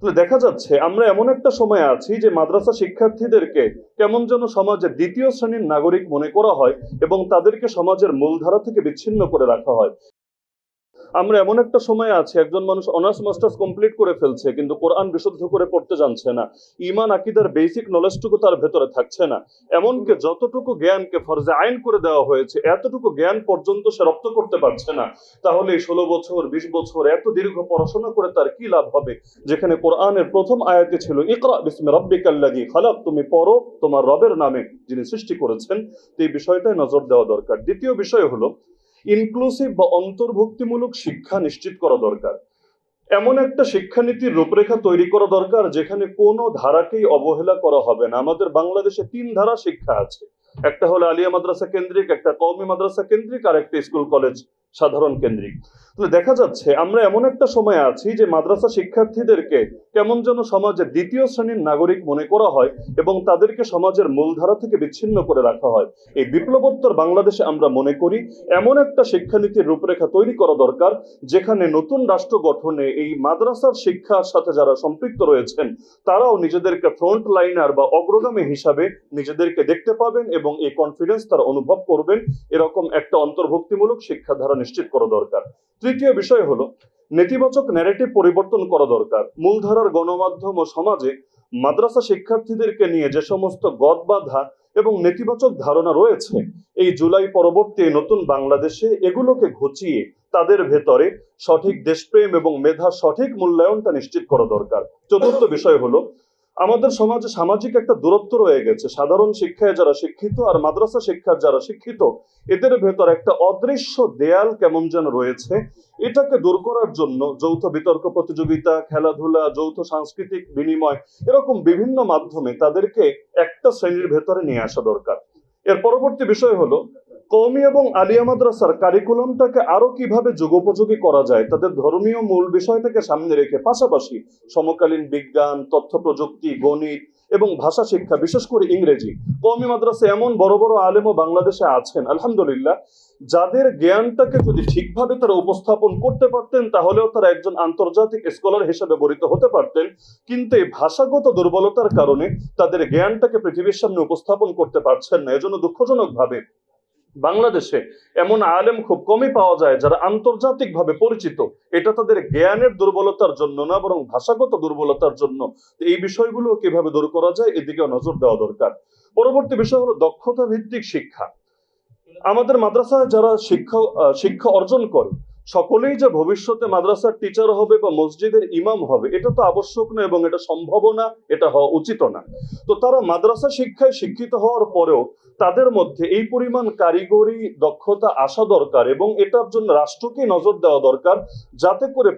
তাহলে দেখা যাচ্ছে আমরা এমন একটা সময়ে আছি যে মাদ্রাসা শিক্ষার্থীদেরকে কেমন যেন সমাজের দ্বিতীয় শ্রেণীর নাগরিক মনে করা হয় এবং তাদেরকে সমাজের মূলধারা থেকে বিচ্ছিন্ন করে রাখা হয়। আমরা এমন একটা সময়ে আছি, একজন মানুষ অনার্স মাস্টার্স কমপ্লিট করে ফেলছে কিন্তু কোরআন বিশুদ্ধ করে পড়তে জানছে না। ঈমান আকীদার বেসিক নলেজটুকু তার ভেতরে থাকছে না। এমনকি যতটুকু জ্ঞানকে ফরজে আইন করে দেওয়া হয়েছে এতটুকু জ্ঞান পর্যন্ত সে রপ্ত করতে পারছে না। তাহলে এই 16 বছর 20 বছর এত দীর্ঘ পড়াশোনা করে তার কি লাভ হবে, যেখানে কোরআনের প্রথম আয়াতে ছিল ইকরা বিসমি রাব্বিকাল্লাযী খালাক, তুমি পড়ো তোমার রবের নামে যিনি সৃষ্টি করেছেন। তো এই বিষয়টায় নজর দেওয়া দরকার। দ্বিতীয় বিষয় হলো ইনক্লুসিভ বা অন্তর্ভুক্তিমূলক শিক্ষা নিশ্চিত করা দরকার। এমন একটা শিক্ষানীতির রূপরেখা তৈরি করা দরকার যেখানে কোনো ধারাকেই অবহেলা করা হবে না। আমাদের বাংলাদেশে 3 ধারা শিক্ষা আছে। একটা হলো আলিয়া মাদ্রাসা কেন্দ্রিক, একটা কওমি মাদ্রাসা কেন্দ্রিক, আর একটা স্কুল কলেজ সাধারণ কেন্দ্রিক। তাহলে দেখা যাচ্ছে আমরা এমন একটা সময়ে আছি যে মাদ্রাসা শিক্ষার্থীদেরকে কেমন যেন সমাজের দ্বিতীয় শ্রেণীর নাগরিক মনে করা হয় এবং তাদেরকে সমাজের মূলধারা থেকে বিচ্ছিন্ন করে রাখা হয়। এই বিপ্লবোত্তর বাংলাদেশে আমরা মনে করি এমন একটা শিক্ষানীতির রূপরেখা তৈরি করা দরকার যেখানে নতুন রাষ্ট্র গঠনে এই মাদ্রাসার শিক্ষার সাথে যারা সম্পৃক্ত রয়েছেন তারাও নিজেদেরকে ফ্রন্ট লাইনার বা অগ্রগামী হিসাবে নিজেদেরকে দেখতে পাবেন এবং এই কনফিডেন্স তারা অনুভব করবেন। এরকম একটা অন্তর্ভুক্তিমূলক শিক্ষাধারা নিশ্চিত করা দরকার। তৃতীয় বিষয় হলো নেতিবাচক ন্যারেটিভ পরিবর্তন করা দরকার। মূলধারার গণমাধ্যম ও সমাজে মাদ্রাসা শিক্ষার্থীদেরকে নিয়ে যে সমস্ত গদবাঁধা এবং নেতিবাচক ধারণা রয়েছে, এই জুলাই পরবর্তী নতুন বাংলাদেশে এগুলোকে ঘুচিয়ে তাদের ভেতরে সঠিক দেশপ্রেম এবং মেধার সঠিক মূল্যায়নটা নিশ্চিত করা দরকার। চতুর্থ বিষয় হলো আমাদের সমাজে সামাজিক একটা দূরত্ব রয়ে গেছে। সাধারণ শিক্ষায় যারা শিক্ষিত আর মাদ্রাসা শিক্ষার যারা শিক্ষিত, এদের ভেতর একটা অদৃশ্য দেয়াল কেমন যেন রয়েছে। এটাকে দূর করার জন্য যৌথ বিতর্ক প্রতিযোগিতা, খেলাধুলা, যৌথ সাংস্কৃতিক বিনিময়, এরকম বিভিন্ন মাধ্যমে তাদেরকে একটা শ্রেণীর ভেতরে নিয়ে আসা দরকার। এর পরবর্তী বিষয় হলো কওমি এবং আলিয়া মাদ্রাসার কারিকুলামটাকে আরো কিভাবে যুগোপযোগী করা যায়, তাদের ধর্মীয় মূল বিষয়টাকে সামনে রেখে পাশাপাশি সমকালীন বিজ্ঞান, তথ্য প্রযুক্তি, গণিত এবং ভাষা শিক্ষা, বিশেষ করে ইংরেজি। কওমি মাদ্রাসা এমন বড় বড় আলেমও বাংলাদেশে আছেন আলহামদুলিল্লাহ, যাদের জ্ঞানটাকে যদি ঠিকভাবে তারা উপস্থাপন করতে পারতেন তাহলেও তারা একজন আন্তর্জাতিক স্কলার হিসেবে বরিত হতে পারতেন। কিন্তু এই ভাষাগত দুর্বলতার কারণে তাদের জ্ঞানটাকে পৃথিবীর সামনে উপস্থাপন করতে পারছেন না। এজন্য দুঃখজনক ভাবে বাংলাদেশে এমন আলেম খুব কমই পাওয়া যায় যারা আন্তর্জাতিকভাবে পরিচিত। এটা তাদের জ্ঞানের দুর্বলতার জন্য না, বরং ভাষাগত দুর্বলতার জন্য। এই বিষয়গুলো কিভাবে দূর করা যায় এদিকেও নজর দেওয়া দরকার। পরবর্তী বিষয় হলো দক্ষতা ভিত্তিক শিক্ষা। আমাদের মাদ্রাসায় যারা শিক্ষা অর্জন করে সকলেই যে ভবিষ্যতে মাদ্রাসার টিচার হবে বা মসজিদের ইমাম হবে এটা তো আবশ্যক না এবং এটা সম্ভব না, এটা হওয়া উচিত না। তো তারা মাদ্রাসা শিক্ষায় শিক্ষিত হওয়ার পরেও তাদের মধ্যে এই পরিমাণ কারিগরি দক্ষতা আসা দরকার এবং এটার জন্য রাষ্ট্রকেই নজর দেওয়া দরকার, যাতে করে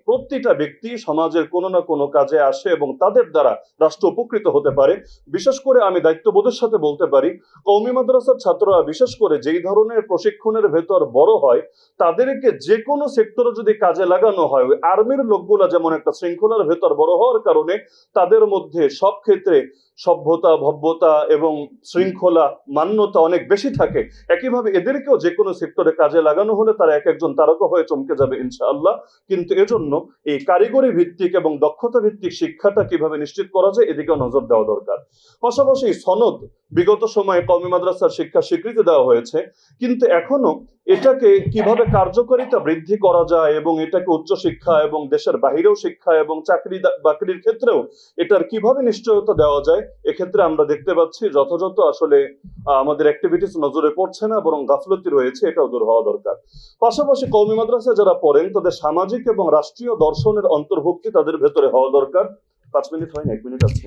প্রতিটা ব্যক্তি সমাজের কোনো না কোনো কাজে আসে এবং তাদের দ্বারা রাষ্ট্র উপকৃত হতে পারে। বিশেষ করে আমি দায়িত্ববোধের সাথে বলতে পারি কওমি মাদ্রাসার ছাত্ররা বিশেষ করে যেই ধরনের প্রশিক্ষণের ভেতর বড় হয় তাদেরকে যে কোনো সেক্টরে যদি কাজে লাগানো হয়, ওই আর্মির লোকগুলা যেমন একটা শৃঙ্খলার ভেতর বড় হওয়ার কারণে তাদের মধ্যে সব ক্ষেত্রে সভ্যতা, ভব্যতা এবং শৃঙ্খলা, মান্যতা অনেক বেশি থাকে, একইভাবে এদেরকেও যে কোনো সেক্টরে কাজে লাগানো হলে তারা এক একজন তারকা হয়ে চমকে যাবে ইনশাআল্লাহ। কিন্তু এজন্য এই কারিগরি ভিত্তিক এবং দক্ষতা ভিত্তিক শিক্ষাটা কিভাবে নিশ্চিত করা যায় এদিকেও নজর দেওয়া দরকার। পাশাপাশি সনদ বিগত সময়ে কওমি মাদ্রাসার শিক্ষা স্বীকৃতি দেওয়া হয়েছে, কিন্তু এখনো এটাকে কিভাবে কার্যকারিতা বৃদ্ধি করা যায় এবং এটাকে উচ্চশিক্ষা এবং দেশের বাহিরেও শিক্ষা এবং চাকরি বাকরির ক্ষেত্রেও এটার কিভাবে নিশ্চয়তা দেওয়া যায়, এক্ষেত্রে আমরা দেখতে পাচ্ছি যথাযথ আসলে আমাদের অ্যাক্টিভিটিস নজরে পড়ছে না, বরং গাফলতি রয়েছে, এটাও দূর হওয়া দরকার। পাশাপাশি কওমি মাদ্রাসায় যারা পড়েন তাদের সামাজিক এবং রাষ্ট্রীয় দর্শনের অন্তর্ভুক্তি তাদের ভেতরে হওয়া দরকার। 5 মিনিট হয়নি, 1 মিনিট আছে।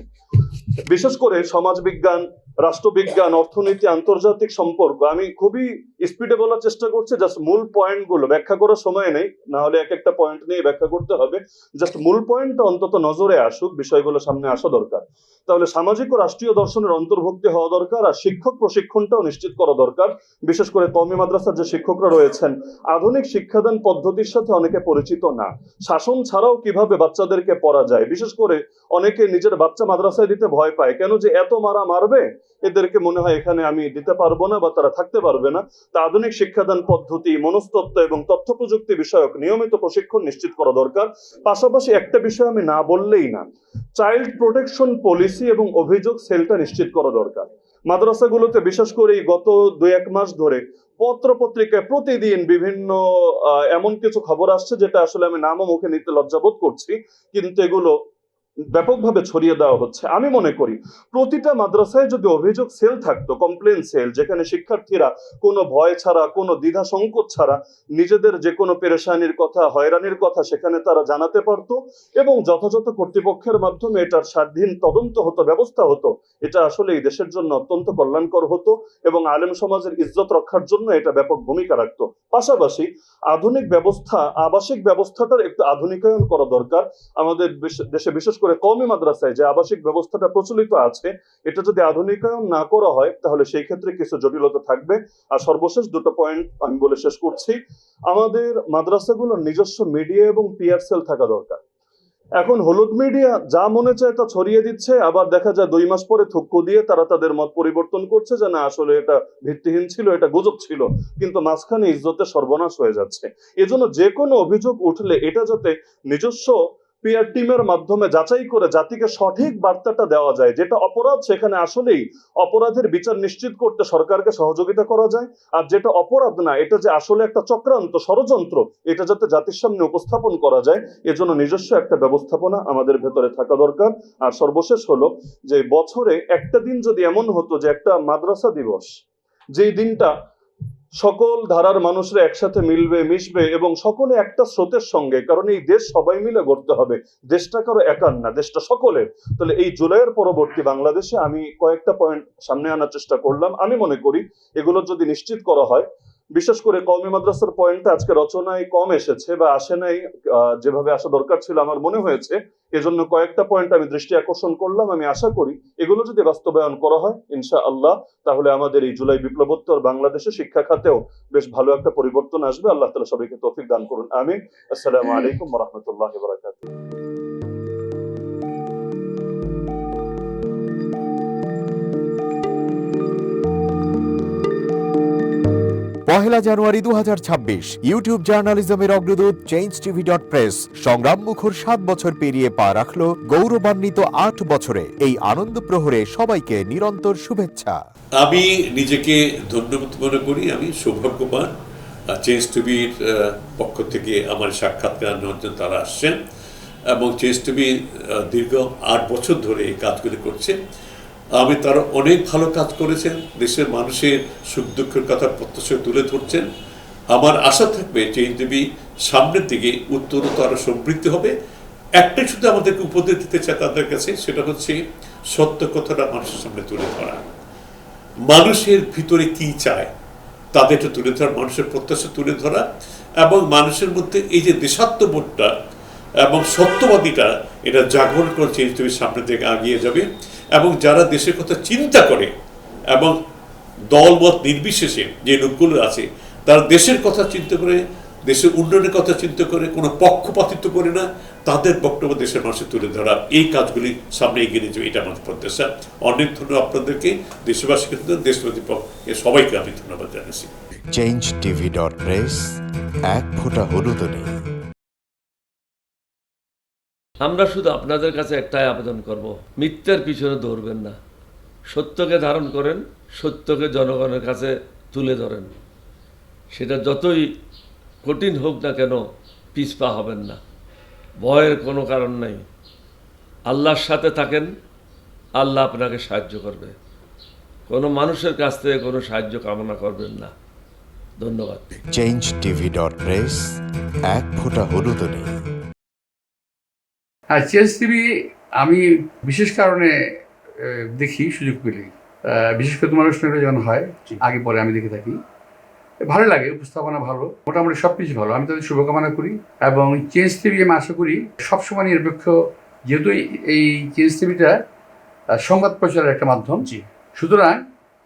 বিশেষ করে সমাজবিজ্ঞান, রাষ্ট্রবিজ্ঞান, অর্থনীতি, আন্তর্জাতিক সম্পর্ক, আমি খুবই স্পিডে বলার চেষ্টা করছি, জাস্ট মূল পয়েন্ট গুলো ব্যাখ্যা করার সময় নেই, না হলে এক একটা পয়েন্ট নিয়ে ব্যাখ্যা করতে হবে। জাস্ট মূল পয়েন্টটা অন্তত নজরে আসুক, বিষয়গুলো সামনে আসা দরকার। তাহলে সামাজিক ও রাষ্ট্রীয় দর্শনের অন্তর্ভুক্তি হওয়া দরকার, আর শিক্ষক প্রশিক্ষণটাও নিশ্চিত করা দরকার। বিশেষ করে কওমি মাদ্রাসার যে শিক্ষকরা রয়েছেন আধুনিক শিক্ষাদান পদ্ধতির সাথে অনেকে পরিচিত না। শাসন ছাড়াও কিভাবে বাচ্চাদেরকে পড়া যায়, বিশেষ করে অনেকে নিজের বাচ্চা মাদ্রাসায় দিতে ভয় পায়, কেন যে এত মারা মারবে এদেরকে মনে হয় এখানে আমি দিতে পারবো না বা তারা থাকতে পারবে না। তা আধুনিক শিক্ষাদান পদ্ধতি, মনস্তত্ত্ব এবং তথ্য প্রযুক্তি বিষয়ক নিয়মিত প্রশিক্ষণ নিশ্চিত করা দরকার। পাশাপাশি একটা বিষয় আমি না বললেই না, চাইল্ড প্রোটেকশন পলিসি এবং অভিযোগ সেলটা নিশ্চিত করা দরকার। মাদ্রাসাগুলোতে বিশেষ করে গত 2-1 মাস ধরে পত্র পত্রিকায় প্রতিদিন বিভিন্ন এমন কিছু খবর আসছে যেটা আসলে আমি নামও মুখে নিতে লজ্জাবোধ করছি, কিন্তু এগুলো ব্যাপকভাবে ছড়িয়ে দেওয়া হচ্ছে। আমি মনে করি প্রতিটা মাদ্রাসায় যদি অভিযোগ সেল থাকতো, কমপ্লেন সেল, যেখানে শিক্ষার্থীরা কোনো ভয় ছাড়া, কোনো দ্বিধা সংকোচ ছাড়া নিজেদের যে কোনো পেরেশানির কথা, হয়রানির কথা সেখানে তারা জানাতে পারতো এবং যথাযথ কর্তৃপক্ষের মাধ্যমে এটার স্বাধীন তদন্ত হতো, ব্যবস্থা হতো, এটা আসলে এই দেশের জন্য অত্যন্ত কল্যাণকর হতো এবং আলেম সমাজের ইজ্জত রক্ষার জন্য এটা ব্যাপক ভূমিকা রাখতো। পাশাপাশি আধুনিক ব্যবস্থা, আবাসিক ব্যবস্থাটার একটু আধুনিকায়ন করা দরকার। আমাদের দেশে বিশেষ করে কওমি মাদ্রাসায় যে আবাসিক ব্যবস্থাটা প্রচলিত আছে, এটা যদি আধুনিকায়ন না করা হয় তাহলে সেই ক্ষেত্রে কিছু জটিলতা থাকবে। আর সর্বশেষ দুটো পয়েন্ট আমি বলে শেষ করছি। আমাদের মাদ্রাসাগুলোর নিজস্ব মিডিয়া এবং পিআর সেল থাকা দরকার। এখন হলুদ মিডিয়া যা মনে চায় তা ছড়িয়ে দিচ্ছে, আবার দেখা যায় 2 মাস পরে থুক্কু দিয়ে তারা তাদের মত পরিবর্তন করছে যে না আসলে এটা ভিত্তিহীন ছিল, এটা গুজব ছিল, কিন্তু মাঝখানে ইজ্জতের সর্বনাশ হয়ে যাচ্ছে। এজন্য যে কোনো অভিযোগ উঠলে এটা যাতে নিজস্ব পিআর টিমের মাধ্যমে যাচাই করে জাতিকে সঠিক বার্তাটা দেওয়া যায়, যেটা অপরাধ সেখানে আসলেই অপরাধের বিচার নিশ্চিত করতে সরকারকে সহযোগিতা করা যায়, আর যেটা অপরাধ না, এটা যে আসলে একটা চক্রান্ত, ষড়যন্ত্র, এটা যাতে জাতির সামনে উপস্থাপন করা যায়, এজন্য নিজস্ব একটা ব্যবস্থাপনা আমাদের ভেতরে থাকা দরকার। আর সর্বশেষ হলো যে বছরে একটা দিন যদি এমন হতো যে একটা মাদ্রাসা দিবস, যেই দিনটা সকল ধারার মানুষরা একসাথে মিলবে, মিশবে এবং সকলে একটা স্রোতের সঙ্গে, কারণ এই দেশ সবাই মিলে গড়তে হবে, দেশটা কারো একার না, দেশটা সকলের। তাহলে এই জুলাইয়ের পরবর্তী বাংলাদেশে আমি কয়েকটা পয়েন্ট সামনে আনার চেষ্টা করলাম। আমি মনে করি এগুলো যদি নিশ্চিত করা হয়, বিশেষ করে কওমি মাদ্রাসার পয়েন্টটা আজকে রচনায় কম এসেছে বা আসে নাই যেভাবে আসা দরকার ছিল আমার মনে হয়েছে, এজন্য কয়েকটা পয়েন্ট আমি দৃষ্টি আকর্ষণ করলাম। আমি আশা করি এগুলো যদি বাস্তবায়ন করা হয় ইনশাআল্লাহ, তাহলে আমাদের এই জুলাই বিপ্লবোত্তর বাংলাদেশে শিক্ষা খাতেও বেশ ভালো একটা পরিবর্তন আসবে। আল্লাহ তাআলা সবাইকে তৌফিক দান করুন, আমিন। আসসালামু আলাইকুম ওয়া রাহমাতুল্লাহি ওয়া বারাকাতুহু। পহেলা জানুয়ারি 2026 ইউটিউব জার্নালিজমের অগ্রদূত changeTV.press সংগ্রাম মুখর 7 বছর পেরিয়ে পা রাখলো গৌরবান্বিত 8 বছরে। এই আনন্দ প্রহরে সবাইকে নিরন্তর শুভেচ্ছা। আমি নিজেকে ধন্যবাদ মনে করি, আমি সৌভাগ্যবান চেঞ্জ টিভির পক্ষ থেকে আমার সাক্ষাৎকার নেওয়ার জন্য তারা আসছেন এবং চেঞ্জ টিভি দীর্ঘ 8 বছর ধরে এই কাজগুলি করছে। আমি তারা অনেক ভালো কাজ করেছেন, দেশের মানুষের সুখ দুঃখের কথা প্রত্যক্ষ তুলে ধরছেন। আমার আশা থাকবে চেঞ্জ টিভি সামনের দিকে উত্তরোত্তর আরো সমৃদ্ধ হবে। একটাই শুধু আমাদেরকে উপদেশ দিতে চায় তাদের কাছে, সেটা হচ্ছে সত্য কথাটা মানুষের সামনে তুলে ধরা, মানুষের ভিতরে কি চায় তাদেরটা তুলে ধরা, মানুষের প্রত্যাশা তুলে ধরা এবং মানুষের মধ্যে এই যে দেশাত্মবোধটা এবং সত্যবাদীটা, এটা জাগরণ করে চেঞ্জ টিভির সামনের দিকে এগিয়ে যাবে। এবং যারা দেশের কথা চিন্তা করে এবং দলমত নির্বিশেষে যে লোকগুলো আছে তারা দেশের কথা চিন্তা করে, দেশের উন্নয়নের কথা চিন্তা করে, কোনো পক্ষপাতিত্ব করে না, তাদের বক্তব্য দেশের মানুষের তুলে ধরা, এই কাজগুলি সামনে এগিয়ে নিয়ে যাবে, এটা আমাদের প্রত্যাশা। অনেক ধন্যবাদ আপনাদেরকে, দেশবাসীকে, দেশবাসী সবাইকে আমি ধন্যবাদ জানাচ্ছি। changeTV.press এক ফোঁটা হলুদও নেই। আমরা শুধু আপনাদের কাছে একটাই আবেদন করব, মিথ্যার পিছনে দৌড়বেন না, সত্যকে ধারণ করেন, সত্যকে জনগণের কাছে তুলে ধরেন। সেটা যতই কঠিন হোক না কেন পিছপা হবেন না, ভয়ের কোনো কারণ নাই। আল্লাহর সাথে থাকেন, আল্লাহ আপনাকে সাহায্য করবে। কোনো মানুষের কাছ থেকে কোনো সাহায্য কামনা করবেন না। ধন্যবাদ। changeTV.press এক ফোঁটা হলুদও নেই। হ্যাঁ, চেঞ্জ টিভি আমি বিশেষ কারণে দেখি সুযোগ পেলে, বিশেষ করে তোমার অনুষ্ঠানটা যখন হয় আগে পরে আমি দেখে থাকি, ভালো লাগে, উপস্থাপনা ভালো, মোটামুটি সব কিছু ভালো। আমি তাদের শুভকামনা করি এবং চেঞ্জ টিভি আমি আশা করি সবসময় নিরপেক্ষ, যেহেতু এই চেঞ্জ টিভিটা সংবাদ প্রচারের একটা মাধ্যম, সুতরাং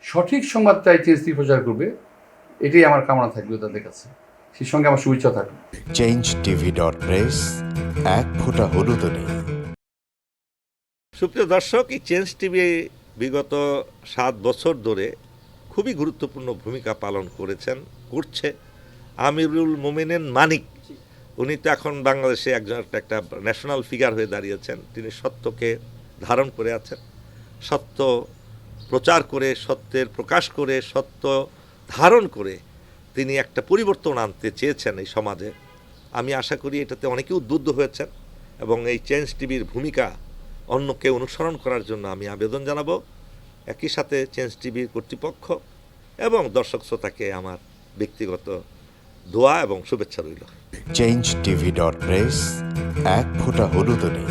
সঠিক সংবাদটাই চেঞ্জ টিভি প্রচার করবে, এটাই আমার কামনা থাকবে তাদের কাছে, সেই সঙ্গে আমার শুভেচ্ছা থাকবে। changeTV.press এক ফোঁটা হলুদও নেই। সুপ্রিয় দর্শক, এই চেঞ্জ টিভি বিগত 7 বছর ধরে খুবই গুরুত্বপূর্ণ ভূমিকা পালন করছে আমিরুল মোমিনিন মানিক। উনি তো এখন বাংলাদেশে একটা ন্যাশনাল ফিগার হয়ে দাঁড়িয়েছেন। তিনি সত্যকে ধারণ করে আছেন, সত্য প্রচার করে, সত্যের প্রকাশ করে, সত্য ধারণ করে তিনি একটা পরিবর্তন আনতে চেয়েছেন এই সমাজে। আমি আশা করি এটাতে অনেকে উদ্বুদ্ধ হয়েছেন এবং এই চেঞ্জ টিভির ভূমিকা অন্যকে অনুসরণ করার জন্য আমি আবেদন জানাবো। একই সাথে চেঞ্জ টিভির কর্তৃপক্ষ এবং দর্শক শ্রোতাকে আমার ব্যক্তিগত দোয়া এবং শুভেচ্ছা রইল। changetv.press, এক ফোঁটা হলুদ নেই।